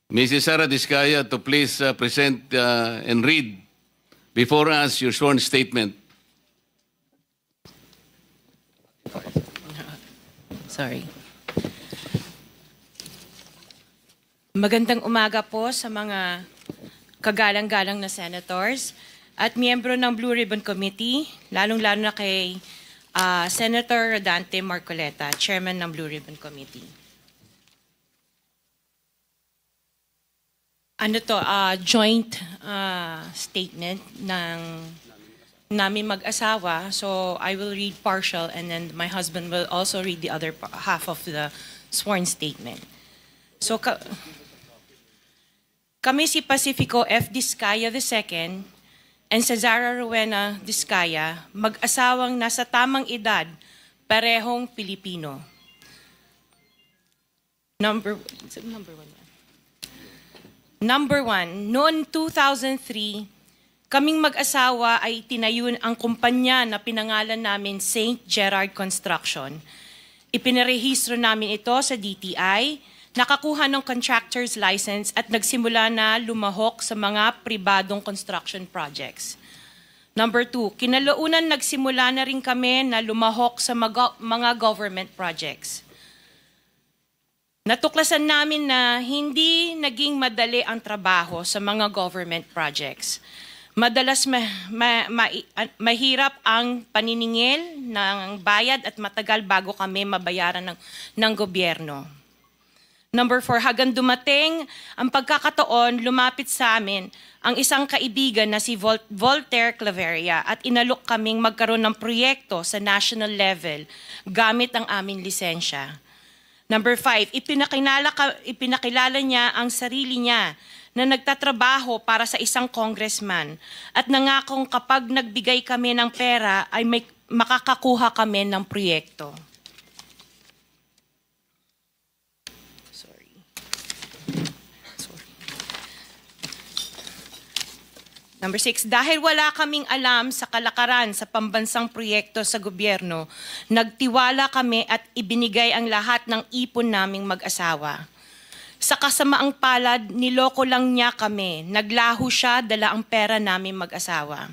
Mrs. Sara Diskaya to please present and read before us your sworn statement. Sorry. Magandang umaga po sa mga kagalang-galang na senators at miyembro ng Blue Ribbon Committee, lalong-lalo na kay Senator Rodante Marcoleta, Chairman ng Blue Ribbon Committee. Joint statement ng namin mag-asawa. So I will read partial and then my husband will also read the other half of the sworn statement. So kami si Pacifico F. Diskaya II and Cesara Rowena Diskaya, mag-asawang nasa tamang edad, parehong Pilipino. Number one, noong 2003, kaming mag-asawa ay tinayun ang kumpanya na pinangalan namin St. Gerard Construction. Ipinarehistro namin ito sa DTI, nakakuha ng contractor's license at nagsimula na lumahok sa mga pribadong construction projects. Number two, kinalaunan nagsimula na rin kami na lumahok sa mga government projects. Natuklasan namin na hindi naging madali ang trabaho sa mga government projects. Madalas mahirap ang paniningil ng bayad at matagal bago kami mabayaran ng gobyerno. Number four, hanggang dumating ang pagkakataon, lumapit sa amin ang isang kaibigan na si Voltaire Claveria at inalok kaming magkaroon ng proyekto sa national level gamit ang aming lisensya. Number five, ipinakilala niya ang sarili niya na nagtatrabaho para sa isang congressman at nangakong kapag nagbigay kami ng pera ay makakakuha kami ng proyekto. Number six, dahil wala kaming alam sa kalakaran sa pambansang proyekto sa gobyerno, nagtiwala kami at ibinigay ang lahat ng ipon naming mag-asawa. Sa kasamaang palad, niloko lang niya kami. Naglaho siya, dala ang pera naming mag-asawa.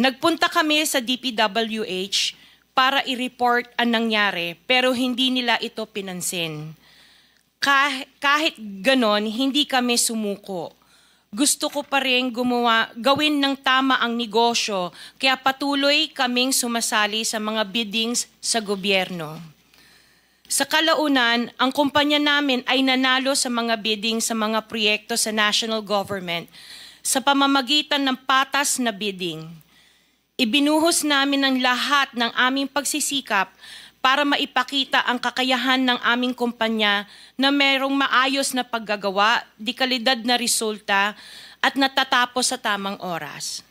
Nagpunta kami sa DPWH para i-report ang nangyari, pero hindi nila ito pinansin. Kahit ganon, hindi kami sumuko. Gusto ko pa rin gawin ng tama ang negosyo, kaya patuloy kaming sumasali sa mga biddings sa gobyerno. Sa kalaunan, ang kumpanya namin ay nanalo sa mga bidding sa mga proyekto sa national government sa pamamagitan ng patas na bidding. Ibinuhos namin ang lahat ng aming pagsisikap para maipakita ang kakayahan ng aming kumpanya na mayroong maayos na paggagawa, dekalidad na resulta at natatapos sa tamang oras.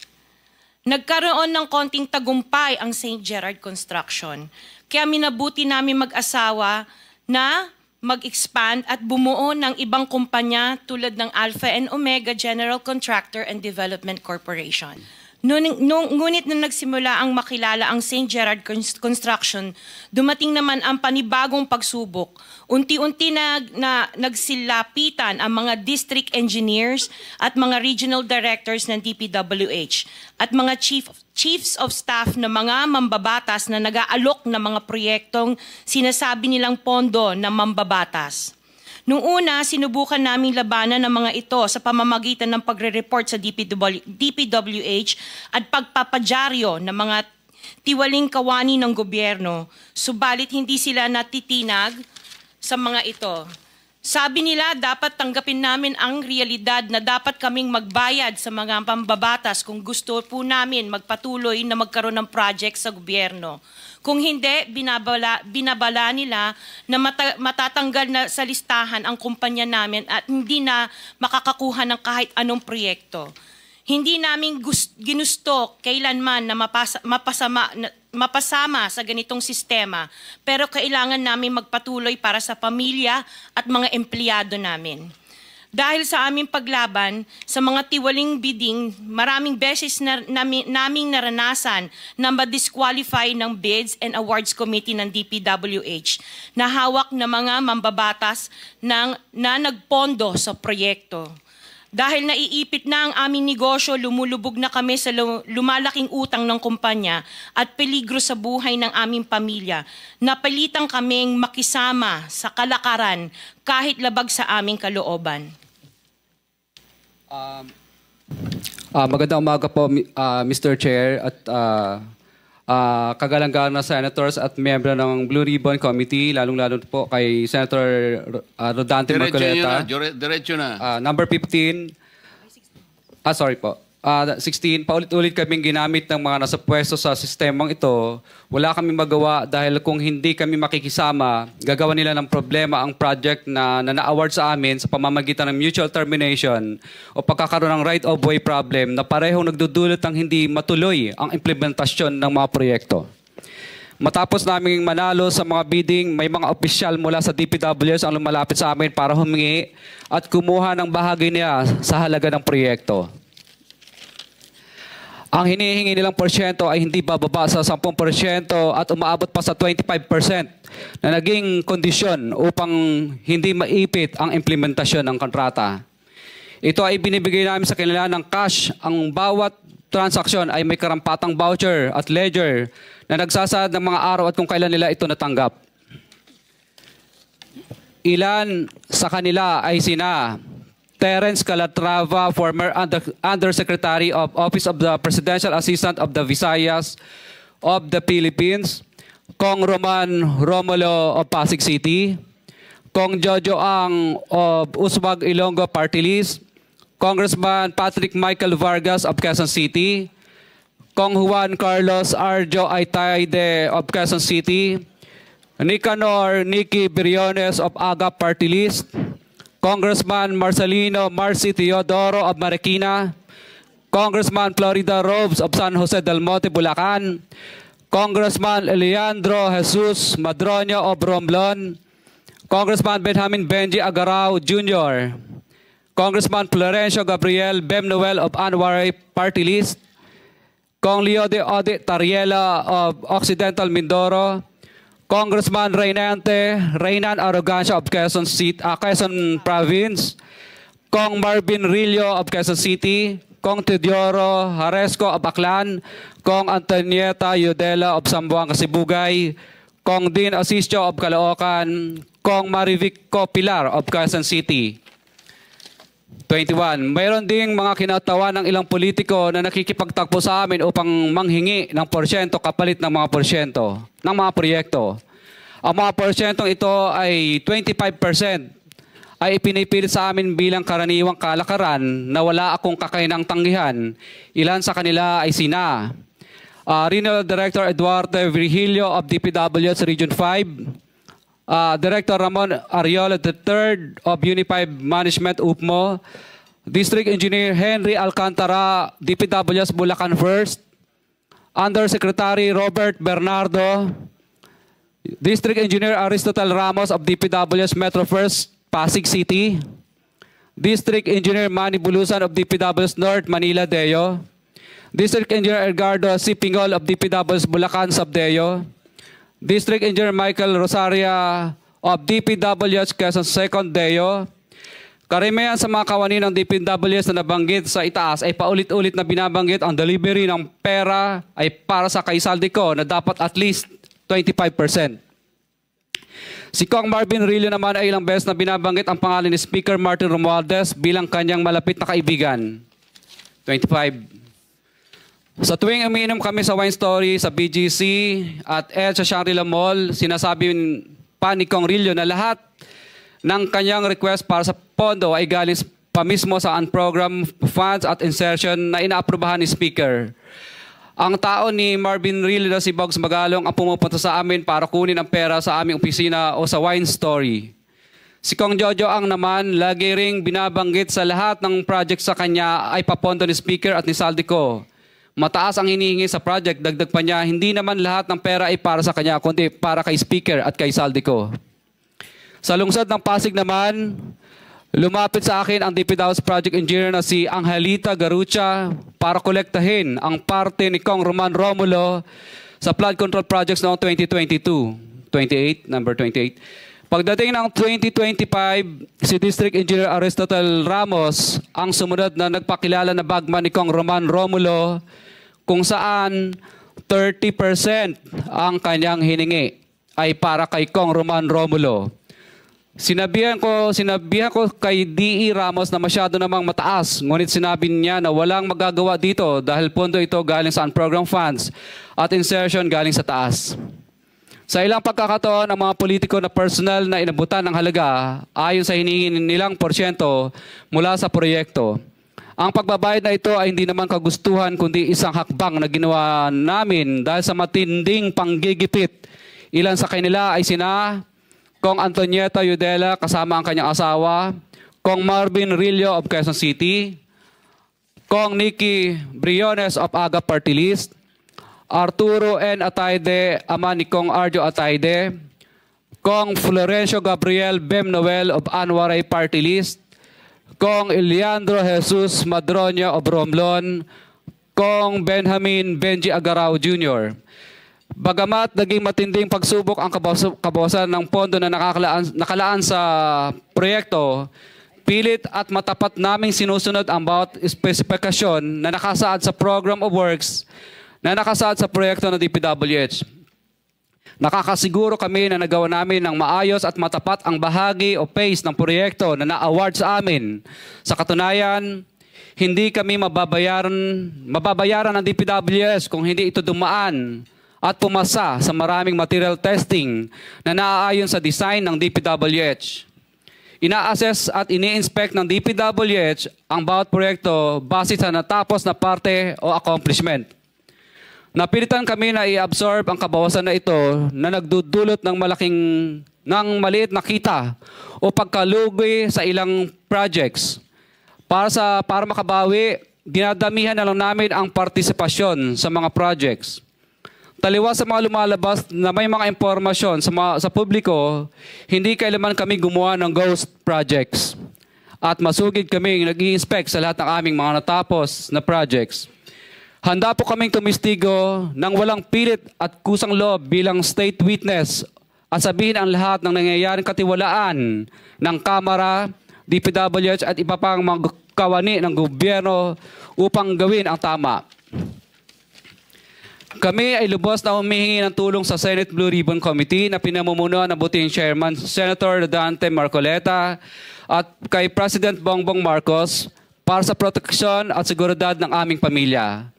Nagkaroon ng konting tagumpay ang St. Gerard Construction, kaya minabuti namin mag-asawa na mag-expand at bumuo ng ibang kumpanya tulad ng Alpha and Omega General Contractor and Development Corporation. Ngunit nung nagsimula ang makilala ang St. Gerard Construction, dumating naman ang panibagong pagsubok. Unti-unti nagsilapitan ang mga district engineers at mga regional directors ng DPWH at mga chiefs of staff na mga mambabatas na nag-aalok ng mga proyektong sinasabi nilang pondo na mambabatas. Noong una, sinubukan naming labanan ng mga ito sa pamamagitan ng pagre-report sa DPWH at pagpapadyaryo ng mga tiwaling kawani ng gobyerno, subalit hindi sila natitinag sa mga ito. Sabi nila dapat tanggapin namin ang realidad na dapat kaming magbayad sa mga pambabatas kung gusto po namin magpatuloy na magkaroon ng project sa gobyerno. Kung hindi, binabala nila na matatanggal na sa listahan ang kumpanya namin at hindi na makakakuha ng kahit anong proyekto. Hindi namin ginusto kailanman na mapasama sa ganitong sistema, pero kailangan namin magpatuloy para sa pamilya at mga empleyado namin. Dahil sa aming paglaban sa mga tiwaling bidding, maraming beses naming naranasan na ma-disqualify ng Bids and Awards Committee ng DPWH na hawak ng mga mambabatas na nagpondo sa proyekto. Dahil naiipit na ang aming negosyo, lumulubog na kami sa lumalaking utang ng kumpanya at peligro sa buhay ng aming pamilya. Napilitan kaming makisama sa kalakaran kahit labag sa aming kalooban. Magandang umaga po, Mr. Chair at kagalang-galang na senators at miyembro ng Blue Ribbon Committee, lalong-lalo po kay Senator Rodante Marcoleta. Diretso na. Number 15. Sorry po. 16, paulit-ulit kaming ginamit ng mga nasa pwesto sa sistemang ito. Wala kaming magawa dahil kung hindi kami makikisama, gagawa nila ng problema ang project na na-award sa amin sa pamamagitan ng mutual termination o pagkakaroon ng right-of-way problem na parehong nagdudulot ng hindi matuloy ang implementasyon ng mga proyekto. Matapos naming manalo sa mga bidding, may mga opisyal mula sa DPWS ang lumalapit sa amin para humingi at kumuha ng bahagi niya sa halaga ng proyekto. Ang hinihingi nilang porsyento ay hindi bababa sa 10% at umaabot pa sa 25% na naging kondisyon upang hindi maipit ang implementasyon ng kontrata. Ito ay binibigay namin sa kanila ng cash. Ang bawat transaksyon ay may karampatang voucher at ledger na nagsasaad ng mga araw at kung kailan nila ito natanggap. Ilan sa kanila ay sina Terence Calatrava, former Undersecretary of Office of the Presidential Assistant of the Visayas of the Philippines, Kong Roman Romulo of Pasig City, Kong Jojo Ang of Uswag Ilonggo Party List, Congressman Patrick Michael Vargas of Quezon City, Kong Juan Carlos Arjo Aitaide of Quezon City, Nicanor Nicky Briones of Agap Party List, Congressman Marcelino Marcy Teodoro of Marikina, Congressman Florida Robes of San Jose del Monte, Bulacan, Congressman Leandro Jesus Madroño of Romblon, Congressman Benjamin Benji Agarao Jr., Congressman Florencio Gabriel Bem Noel of Anwaray Party List, Kong Leo de Ode Tariela of Occidental Mindoro, Congressman Reynan Arrogancia of Quezon Province, Kong Marvin Rillo of Quezon City, Kong Teodoro Haresco of Aklan, Kong Antonieta Yudela of Zamboanga, Sibugay, Kong Dean Asisio of Caloocan, Kong Marivico Pilar of Quezon City. 21. Mayroon ding mga kinatawa ng ilang politiko na nakikipagtakbo sa amin upang manghingi ng porsyento kapalit ng mga porsyento ng mga proyekto. Ang mga porsyentong ito ay 25% ay ipinipilit sa amin bilang karaniwang kalakaran na wala akong kakainang tanggihan. Ilan sa kanila ay sina Regional Director Eduardo Virgilio of DPWS Region 5, Director Ramon Ariola III of Unified Management UPMO, District Engineer Henry Alcantara, DPWS Bulacan First, Undersecretary Robert Bernardo, District Engineer Aristotle Ramos of DPWS Metro First, Pasig City, District Engineer Manny Bulusan of DPWS North, Manila Deo, District Engineer Edgardo C. Pingol of DPWS Bulacan Subdeo, District Engineer Michael Rosaria of DPWH Quezon Second Deo. Karamihan sa mga kawani ng DPWH na nabanggit sa itaas ay paulit-ulit na binabanggit ang delivery ng pera ay para sa kaisaldi ko na dapat at least 25%. Si Kong Marvin Rillo naman ay ilang beses na binabanggit ang pangalan ni Speaker Martin Romualdez bilang kanyang malapit na kaibigan. 25. Sa tuwing umiinom kami sa Wine Story, sa BGC at sa Shangri-La Mall, sinasabi pa ni Kong Rillo na lahat ng kanyang request para sa pondo ay galing pa mismo sa unprogrammed funds at insertion na inaaprubahan ni Speaker. Ang tao ni Marvin Rillo na si Bogs Magalong ang pumupunta sa amin para kunin ang pera sa aming opisina o sa Wine Story. Si Kong Jojo Ang naman, lagi ring binabanggit sa lahat ng project sa kanya ay papondo ni Speaker at ni Saldico. Mataas ang hinihingi sa project, dagdag pa niya, hindi naman lahat ng pera ay para sa kanya, kundi para kay Speaker at kay Saldico. Sa lungsod ng Pasig naman, Lumapit sa akin ang DPWH project engineer na si Angelita Garucha para kolektahin ang parte ni Kong Roman Romulo sa flood control projects noong 2022. Number 28. Pagdating ng 2025, si District Engineer Aristotle Ramos ang sumunod na nagpakilala na bagman ni Kong Roman Romulo kung saan 30% ang kanyang hiningi ay para kay Kong Roman Romulo. Sinabihan ko kay D.E. Ramos na masyado namang mataas, ngunit sinabi niya na walang magagawa dito dahil pondo ito galing sa unprogrammed funds at insertion galing sa taas. Sa ilang pagkakataon, ang mga politiko na personal na inabutan ng halaga ayon sa hinihingi nilang porsyento mula sa proyekto. Ang pagbabayad na ito ay hindi naman kagustuhan kundi isang hakbang na ginawa namin dahil sa matinding panggigipit. Ilan sa kanila ay sina Kong Antonieta Yudela kasama ang kanyang asawa, Kong Marvin Rillo of Quezon City, Kong Nikki Briones of Aga Party List, Arturo N. Atayde, ama ni Kong Arjo Atayde, Kong Florencio Gabriel Bem Noel of Anwaray Party List, Kong Eliandro Jesus Madroño of Romblon, Kong Benjamin Benji Agarao Jr. Bagamat naging matinding pagsubok ang kabawasan ng pondo na nakalaan sa proyekto, pilit at matapat naming sinusunod ang bawat espesifikasyon na nakasaad sa Program of Works na nakasaad sa proyekto ng DPWH. Nakakasiguro kami na nagawa namin ng maayos at matapat ang bahagi o phase ng proyekto na na-award sa amin. Sa katunayan, hindi kami mababayaran ng DPWH kung hindi ito dumaan at pumasa sa maraming material testing na naaayon sa design ng DPWH. Ina-assess at ini-inspect ng DPWH ang bawat proyekto base sa natapos na parte o accomplishment. Napilitan kami na i-absorb ang kabawasan na ito na nagdudulot ng maliit na kita o pagkalugi sa ilang projects. Para makabawi, dinadamihan na lang namin ang partisipasyon sa mga projects. Taliwas sa mga lumalabas na may mga impormasyon sa publiko, hindi kailanman kami gumawa ng ghost projects. At masugid kami nag-i-inspect sa lahat ng aming mga natapos na projects. Handa po kaming tumistigo ng walang pilit at kusang loob bilang state witness at sabihin ang lahat ng nangyayaring katiwalaan ng Kamara, DPWH at iba pang mga kawani ng gobyerno upang gawin ang tama. Kami ay lubos na humihingi ng tulong sa Senate Blue Ribbon Committee na pinamumunuan ng buting Chairman Senator Dante Marcoleta at kay President Bongbong Marcos para sa proteksyon at seguridad ng aming pamilya.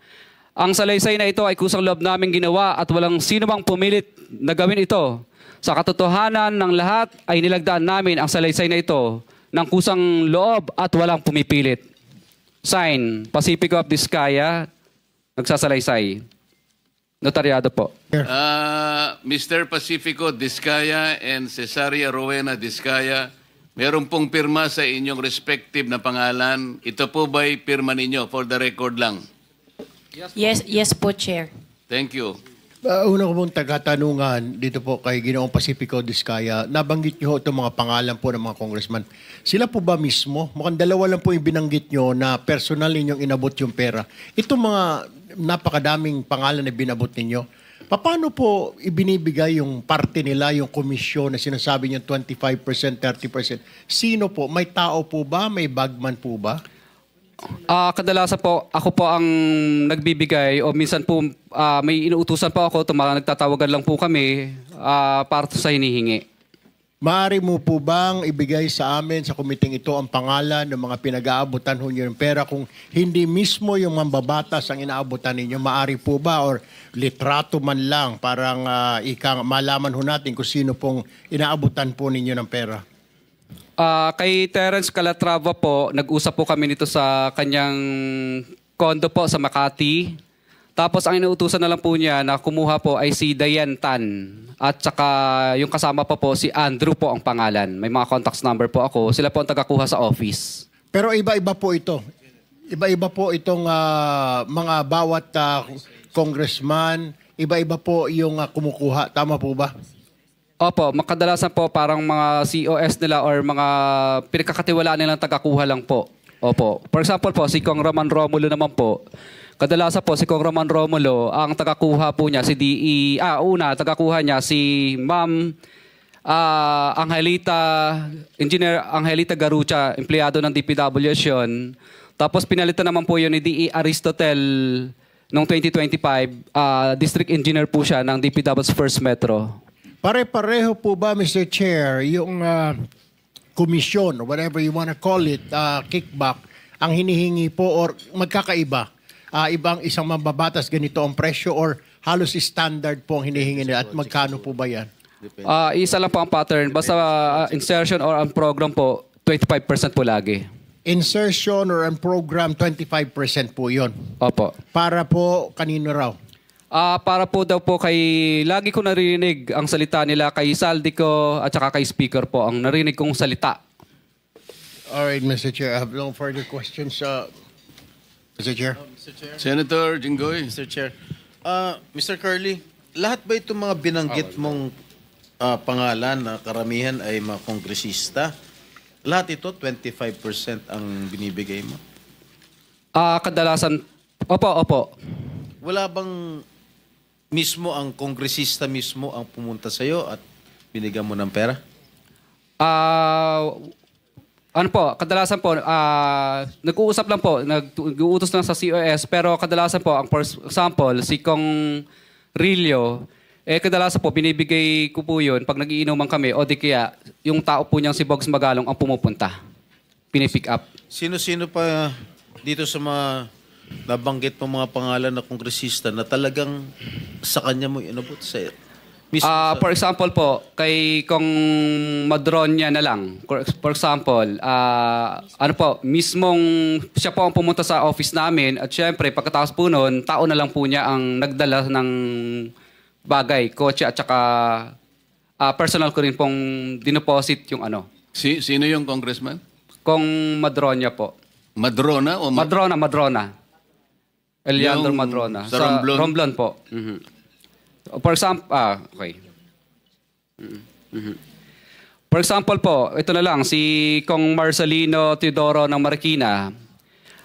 Ang salaysay na ito ay kusang loob namin ginawa at walang sino mang pumilit na gawin ito. Sa katotohanan ng lahat ay nilagdaan namin ang salaysay na ito ng kusang loob at walang pumipilit. Sign, Pacifico of Vizcaya, nagsasalaysay. Notaryado po. Mr. Pacifico Vizcaya and Cesaria Rowena Vizcaya, meron pong pirma sa inyong respective na pangalan. Ito po ba'y pirma ninyo for the record lang? Yes po, Chair. Thank you. Una ko pong tagatanungan dito po kay Ginoong Pacifico Vizcaya. Nabanggit niyo itong mga pangalan po ng mga congressman. Sila po ba mismo? Mukhang dalawa lang po yung binanggit niyo na personal ninyong inabot yung pera. Itong mga napakadaming pangalan na binabot ninyo, paano po ibinibigay yung parte nila, yung komisyon na sinasabi niyo 25%, 30%? Sino po? May tao po ba? May bagman po ba? Kadalasan po, ako po ang nagbibigay o minsan po may inuutusan po ako, nagtatawagan lang po kami para sa hinihingi. Maaari mo po bang ibigay sa amin sa komiting ito ang pangalan ng mga pinag-aabutan ho nyo ng pera kung hindi mismo yung mambabatas ang inaabutan ninyo? Maaari po ba or litrato man lang parang malaman ho natin kung sino pong inaabutan po ninyo ng pera? Kay Terence Calatrava po, nag-usap po kami nito sa kanyang kondo po sa Makati. Tapos ang inuutusan na lang po niya na kumuha po ay si Diane Tan. At saka yung kasama pa po si Andrew po ang pangalan. May mga contacts number po ako. Sila po ang tagakuha sa office. Pero iba-iba po ito. Iba-iba po itong mga bawat congressman. Iba-iba po yung kumukuha. Tama po ba? Opo, makadalasan po parang mga COS nila or mga pinagkakatiwalaan nilang tagakuha lang po. Opo. For example po, si Kong Roman Romulo naman po. Kadalasan po, si Kong Roman Romulo, ang tagakuha po niya, si tagakuha niya si Ma'am Engineer Angelita Garucha, empleyado ng DPWH yun. Tapos pinalitan naman po yun ni DE Aristotel noong 2025. District Engineer po siya ng DPWH First Metro. Pare-pareho po ba, Mr. Chair, yung komisyon, or whatever you want to call it, kickback, ang hinihingi po or magkakaiba? Ibang isang mababatas ganito ang presyo or halos standard po ang hinihingi nila at magkano po ba yan? Isa lang po ang pattern. Basta insertion or ang program po, 25% po lagi. Insertion or ang program, 25% po yon. Opo. Para po kanino raw? Para po daw po kay, lagi ko narinig ang salita nila kay Saldico at saka kay Speaker po, ang narinig kong salita. All right, Mr. Chair. I have no further questions. Mr. Chair. Senator Jinggoy. Mr. Chair. Mr. Curly, lahat ba itong mga binanggit mong pangalan na karamihan ay mga kongresista? Lahat ito, 25% ang binibigay mo? Kadalasan, opo. Wala bang mismo ang kongresista mismo ang pumunta sa'yo at binigyan mo ng pera? Ano po, kadalasan po, nag-uusap lang po, nag-uutos lang sa COS, pero kadalasan po, ang for example, si Kong Rillo, kadalasan po, binibigay ko po yun pag nagiinuman kami, o di kaya, yung tao po niyang si Bogs Magalong ang pumupunta. Pinipick up. Sino-sino pa dito sa mga nabanggit mo mga pangalan na kongresista na talagang sa kanya mo inabot sa For example po, kay Kong Madronya na lang. For example, ano po, mismong siya po ang pumunta sa office namin at syempre pagkatapos po noon, tao na lang po niya ang nagdala ng bagay, kotse at saka personal ko rin pong dinoposit yung ano. Sino yung congressman? Kong Madronya po. Madrona o Madrona. Eliandro Yung Madrona. sa Romblon? Romblon po. For example, okay. For example po, ito na lang, si Kong Marcelino Teodoro ng Marikina.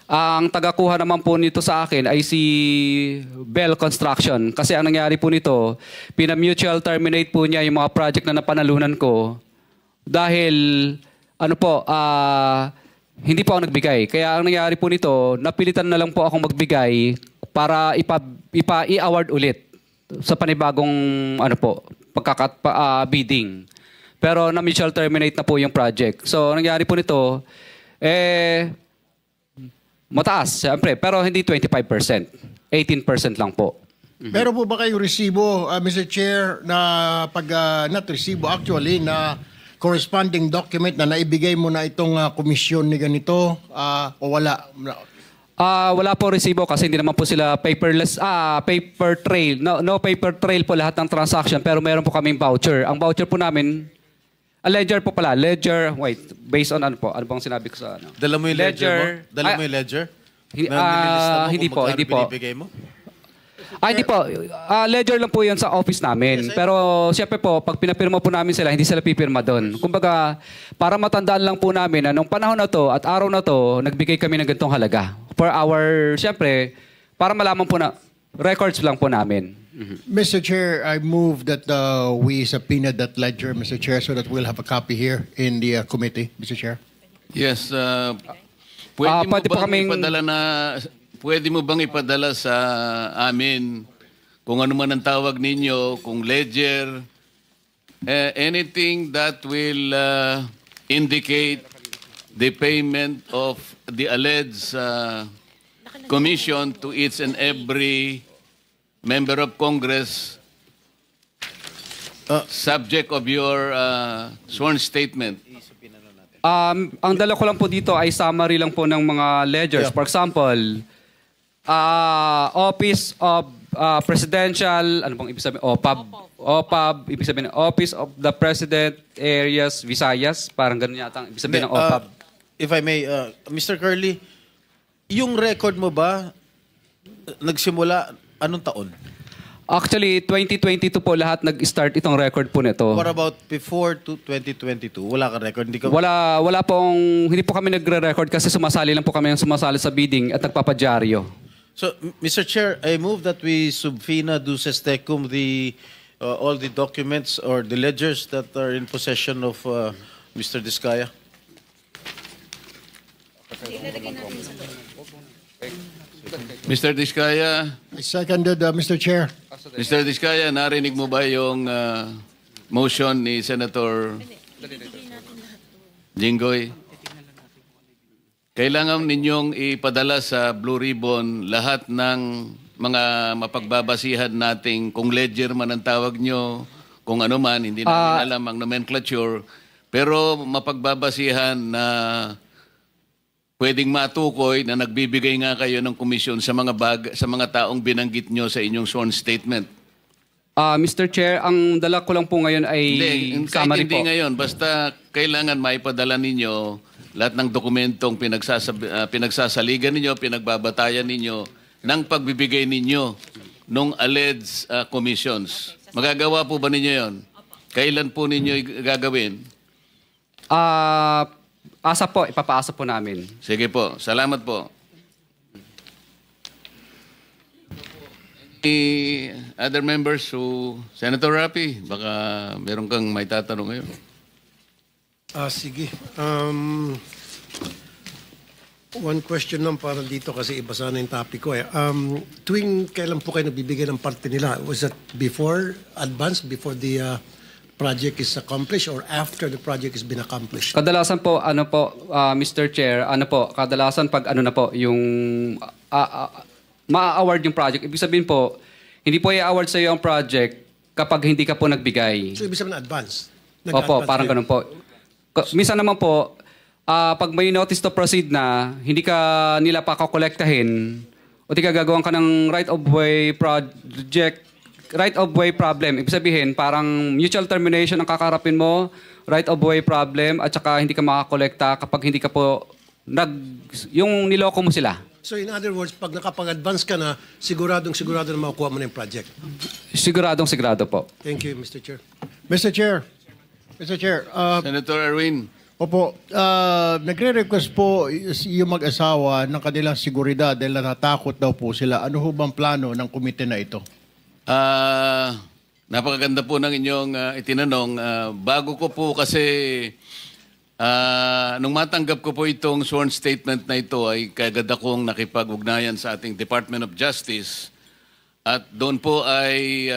Ang tagakuha naman po nito sa akin ay si Bell Construction. Kasi ang nangyari po nito, pina-mutual terminate po niya yung mga project na napanalunan ko. Dahil, ano po, hindi po ako nagbigay. Kaya ang nangyari po nito, napilitan na lang po akong magbigay para i-award ulit sa panibagong ano po, bidding. Pero na-mutual terminate na po yung project. So, ang nangyari po nito, mataas, siyempre, pero hindi 25%. 18% lang po. Meron po ba kayong resibo, Mr. Chair, na not resibo actually, na corresponding document na naibigay mo na itong komisyon ni ganito o wala? Wala po resibo kasi hindi naman po sila paperless, paper trail. No paper trail po lahat ng transaction pero meron po kaming voucher. Ang voucher po namin, ledger po pala. Ledger, based on ano po? Ano bang sinabi ko sa ano? Dala mo yung ledger mo? Dala mo yung ledger? Hindi po. Binibigay mo? Hindi po. Ledger lang po yun sa office namin. Pero siyempre po, pag pinapirma po namin sila, hindi sila pipirma doon. Kumbaga, para matandaan lang po namin na nung panahon na to at araw na to, nagbigay kami ng ganitong halaga. For our, siyempre, para malaman po na, records lang po namin. Mr. Chair, I move that we subpoena that ledger, Mr. Chair, so that we'll have a copy here in the committee, Mr. Chair. Yes. Pwede mo bang ipadala sa amin kung ano man ang tawag ninyo, kung ledger, anything that will indicate the payment of the alleged commission to each and every member of Congress subject of your sworn statement. Ang dala ko lang po dito ay summary lang po ng mga ledgers. For example, Office of Presidential, ano bang ibig sabihin? OPAB, ibig sabihin Office of the President Areas Visayas, parang ganun yata ang ibig sabihin ng OPAB. If I may, Mr. Curly, yung record mo ba nagsimula anong taon? Actually, 2022 po lahat nag-start itong record po nito. What about before 2022? Wala ka record? Hindi ka... Hindi po kami nagre-record kasi sumasali lang po kami yung sumasali sa bidding at nagpapadyaryo. So, Mr. Chair, I move that we subpoena duces tecum all the documents or the ledgers that are in possession of Mr. Diskaya. Mr. Diskaya, I seconded, Mr. Chair. Mr. Diskaya, narinig mo ba yung motion ni Senator Jinggoy? Kailangan ninyong ipadala sa Blue Ribbon lahat ng mga mapagbabasihan nating kung ledger man ang tawag nyo, kung ano man, hindi namin alam ang nomenclature, pero mapagbabasihan na pwedeng matukoy na nagbibigay nga kayo ng komisyon sa mga taong binanggit nyo sa inyong sworn statement. Mr. Chair, ang dala ko lang po ngayon ay summary hindi po. ngayon, basta kailangan maipadala ninyo lahat ng dokumentong pinagsasaligan ninyo, pinagbabatayan ninyo ng pagbibigay ninyo ng alleged commissions. Magagawa po ba ninyo yon? Kailan po ninyo gagawin? Ipapaasa po namin. Sige po, salamat po. Any other members Senator Rapi, baka meron kang may tatanong ngayon. Sige. One question lang para dito kasi iba sana yung topic ko eh. Tuwing kailan po kayo nagbibigay ng parte nila? Was that before before the project is accomplished or after the project has been accomplished? Kadalasan po, Mr. Chair, kadalasan pag yung ma-award yung project. Ibig sabihin po, hindi po i-award sa iyo ang project kapag hindi ka po nagbigay. So, ibig sabihin advance? Opo, parang ganun po. Minsan naman po, pag may notice to proceed na, hindi ka nila pa kakolektahin, o di ka gagawan ka ng right-of-way project, right-of-way problem. Ibig sabihin, parang mutual termination ang kakarapin mo, right-of-way problem, at saka hindi ka makakolekta kapag hindi ka po yung niloko mo sila. So in other words, pag nakapag-advance ka na, siguro na makukuha mo na yung project. Sigurado po. Thank you, Mr. Chair. Mr. Chair. Senator Erwin. Opo, nagre-request po yung mag-asawa ng kanilang seguridad dahil natatakot daw po sila. Ano ho bang plano ng komite na ito? Napakaganda po ng inyong itinanong. Bago ko po kasi, nung matanggap ko po itong sworn statement na ito, ay kagad akong nakipag-ugnayan sa ating Department of Justice. At doon po ay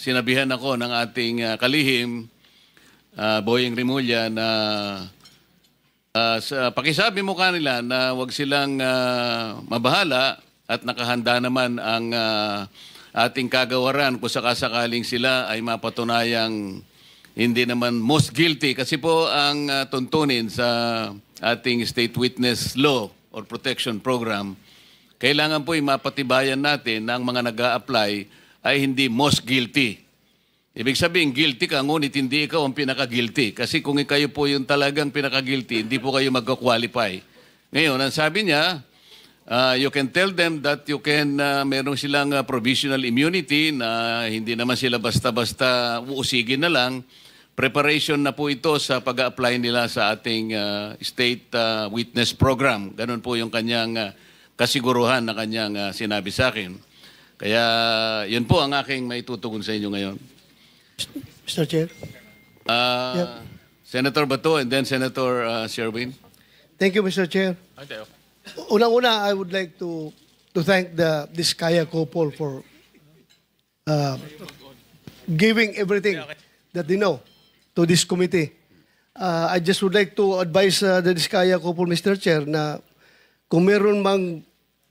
sinabihan ako ng ating kalihim, Boyeng Rimulya, na pakisabi mo kanila na wag silang mabahala at nakahanda naman ang ating kagawaran kung sakasakaling sila ay mapatunayang hindi naman most guilty. Kasi po ang tuntunin sa ating State Witness Law or Protection Program, kailangan po mapatibayan natin na ang mga nag-a-apply ay hindi most guilty. Ibig sabihin, guilty ka, ngunit hindi ikaw ang pinaka-guilty. Kasi kung kayo po yung talagang pinaka-guilty, hindi po kayo mag-qualify. Ngayon, ang sabi niya, you can tell them that meron silang provisional immunity na hindi naman sila basta-basta uusigin na lang. Preparation na po ito sa pag-apply nila sa ating State Witness Program. Ganun po yung kanyang kasiguruhan na kanyang sinabi sa akin. Kaya yun po ang aking maitutugon sa inyo ngayon. Mr. Chair. Senator Bato and then Senator Sherwin. Thank you, Mr. Chair. Unang-una, I would like to thank the Diskaya couple for giving everything that they know to this committee. I just would like to advise the Diskaya couple, Mr. Chair, na kung meron mang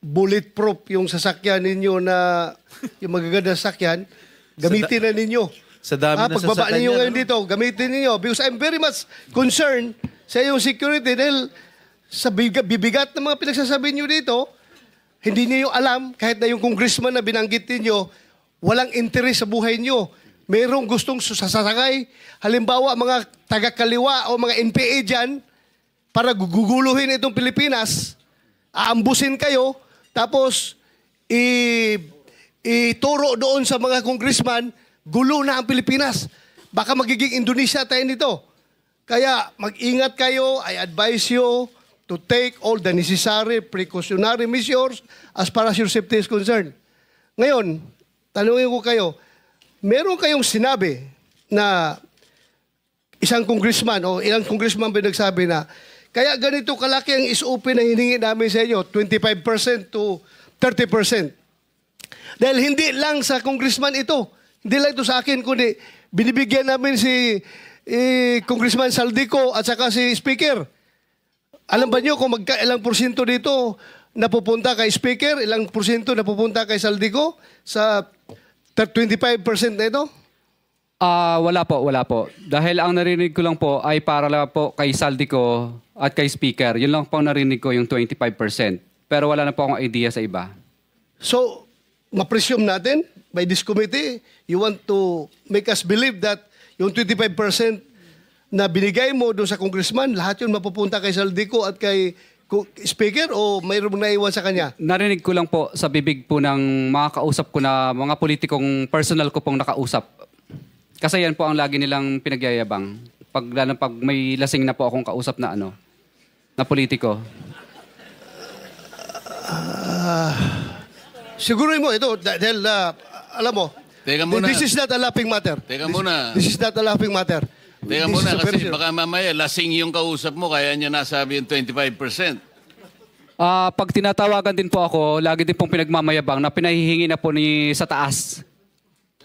bulletproof yung sasakyan ninyo na yung magaganda sasakyan, gamitin na ninyo. Sa dami na pagbaba sasakyan ninyo niya, ngayon dito, gamitin ninyo. Because I'm very much concerned sa iyong security dahil sa bibigat ng mga pinagsasabi niyo dito, hindi niyo alam, kahit na yung congressman na binanggit niyo, walang interes sa buhay niyo. Merong gustong sasakay, halimbawa mga taga-kaliwa o mga NPA dyan, para guguluhin itong Pilipinas, aambusin kayo, tapos ituro doon sa mga congressman, gulo na ang Pilipinas. Baka magiging Indonesia tayo nito. Kaya mag-ingat kayo. I advise you to take all the necessary precautionary measures as far as your safety is concerned. Ngayon, tanungin ko kayo, meron kayong sinabi na isang congressman o ilang congressman ba nagsabi na kaya ganito kalaki ang SOP na hiningi namin sa inyo, 25% to 30%. Dahil hindi lang sa congressman ito, hindi lang ito sa akin, kundi binibigyan namin si Congressman Saldico at saka si Speaker. Alam ba niyo kung ilang porsyento dito napupunta kay Speaker, ilang porsyento napupunta kay Saldico sa 25% na ito? Wala po. Dahil ang narinig ko lang po ay para lang po kay Saldico at kay Speaker. Yun lang po ang narinig ko, yung 25%. Pero wala na po akong idea sa iba. So, ma-presume natin, by this committee, you want to make us believe that yung 25% na binigay mo doon sa congressman, lahat yun mapupunta kay Saldico at kay Speaker o mayroong naiwan sa kanya? Narinig ko lang po sa bibig po ng mga kausap ko na mga politikong personal ko pong nakausap. Kasi yan po ang lagi nilang pinagyayabang. Lalo pag may lasing na po akong kausap na na politiko. Siguro mo ito, dahil alam mo, Teka muna. this is not a laughing matter. Teka muna. This is not a laughing matter. Teka This muna is a very kasi baka mamaya lasing yung kausap mo kaya niya nasabi yung 25%. Pag tinatawagan din po ako, lagi din pong pinagmamayabang na pinahihingi na po sa taas.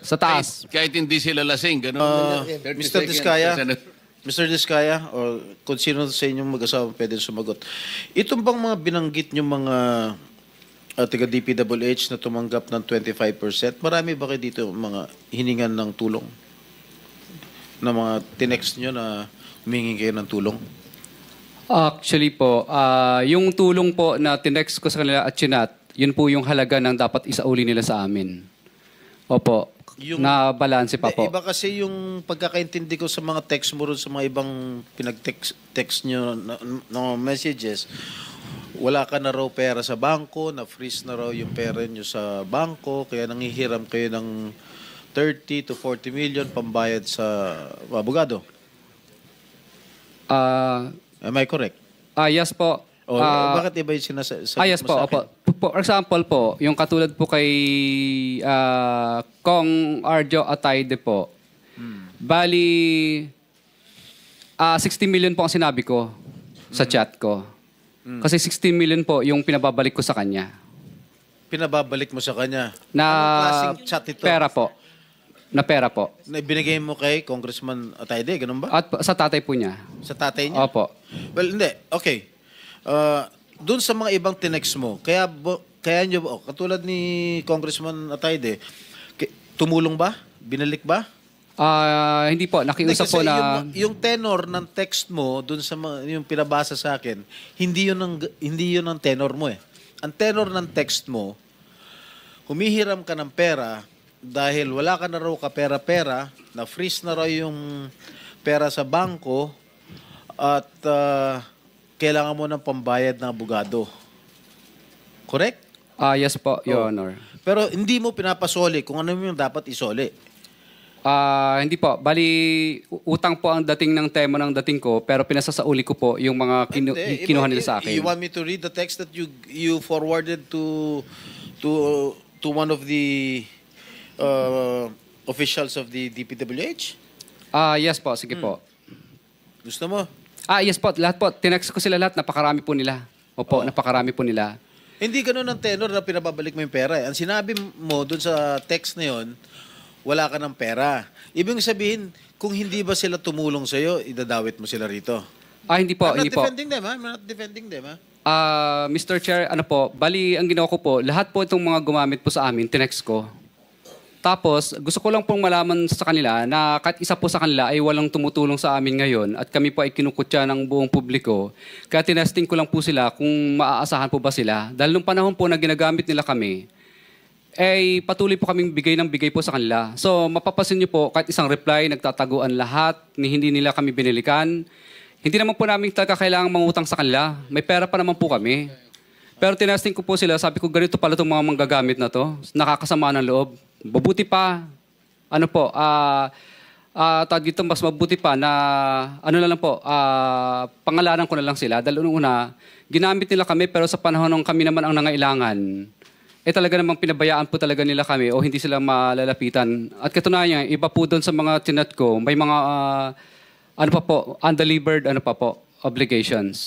Sa taas. Kahit hindi sila lasing, ganun. 30 Mr. seconds, Diskaya, Senator. Mr. Diskaya, o kung sino sa inyong mag-asawa pwede sumagot. Itong bang mga binanggit nyo mga taga-DPWH na tumanggap ng 25%, marami ba kayo dito mga hiningan ng tulong? Na mga tinext nyo na humingi kayo ng tulong? Actually po, yung tulong po na tinext ko sa kanila at chinat, yun po yung halaga ng dapat isauli nila sa amin. Opo. Na balanse pa po. Iba kasi yung pagkakaintindi ko sa mga text mo ron sa mga ibang pinag-text nyo na messages, wala ka na raw pera sa bangko, na-freeze na raw yung pera nyo sa bangko, kaya nangihiram kayo ng 30 to 40 million pambayad sa abogado. Am I correct? Yes po. O bakit iba yung sinasabi Yes mo po, sa opo. akin? For example po, yung katulad po kay Kong Arjo Atayde po. Bali, 60 million po ang sinabi ko sa chat ko. Kasi 16 million po yung pinababalik ko sa kanya. Pinababalik mo sa kanya? Na Anong klaseng chat ito? pera po. Na pera po. Na ibinigay mo kay Congressman Atayde, ganun ba? At sa tatay po niya. Sa tatay niya? Opo. Well, hindi. Okay. Doon sa mga ibang tinext mo, kaya nyo, katulad ni Congressman Atayde, tumulong ba? Binalik ba? Hindi po. Nakiusap Kasi po na... yung tenor ng text mo, doon sa yung pinabasa sa akin, hindi yun ang tenor mo eh. Ang tenor ng text mo, humihiram ka ng pera dahil wala ka na raw kapera-pera, na-freeze na raw yung pera sa bangko at kailangan mo ng pambayad ng abogado. Correct? Yes po, Your Honor. Pero hindi mo pinapasoli kung ano yung dapat isoli. Hindi po. Bali, utang po ang dating ng tema ng dating ko, pero pinasasauli ko po yung mga kinuha nila sa akin. You want me to read the text that you forwarded to one of the officials of the DPWH? Yes po, sige po. Gusto mo? Yes po, lahat po. Tinext ko sila lahat, napakarami po nila. Opo, napakarami po nila. Hindi ganun ang tenor na pinababalik mo yung pera. Ang sinabi mo dun sa text na yun, wala ka ng pera. Ibig sabihin, kung hindi ba sila tumulong sa'yo, idadawit mo sila rito. Hindi po, I'm hindi not po. defending them, ha? I'm not defending them, ha? Mr. Chair, bali, ang ginawa ko po, lahat po itong mga gumamit po sa amin, tinext ko. Tapos, gusto ko lang pong malaman sa kanila na kahit isa po sa kanila ay walang tumutulong sa amin ngayon at kami po ay kinukutya ng buong publiko. Kaya tinesting ko lang po sila kung maaasahan po ba sila. Dahil nung panahon po na ginagamit nila kami, patuloy po kaming bigay ng bigay po sa kanila. So, mapapasin niyo po, kahit isang reply, nagtataguan lahat, hindi nila kami binilikan. Hindi naman po namin talaga kailangang mangutang sa kanila. May pera pa naman po kami. Pero tinesting ko po sila, sabi ko ganito pala itong mga manggagamit na to. Nakakasama ng loob. Mabuti pa, tawag dito, mas mabuti pa na, pangalanan ko na lang sila. Dahil una, ginamit nila kami pero sa panahon nung kami naman ang nangailangan, talaga namang pinabayaan po talaga nila kami o hindi sila malalapitan. At katunayan, iba po doon sa mga tinat ko, may mga, undelivered, obligations.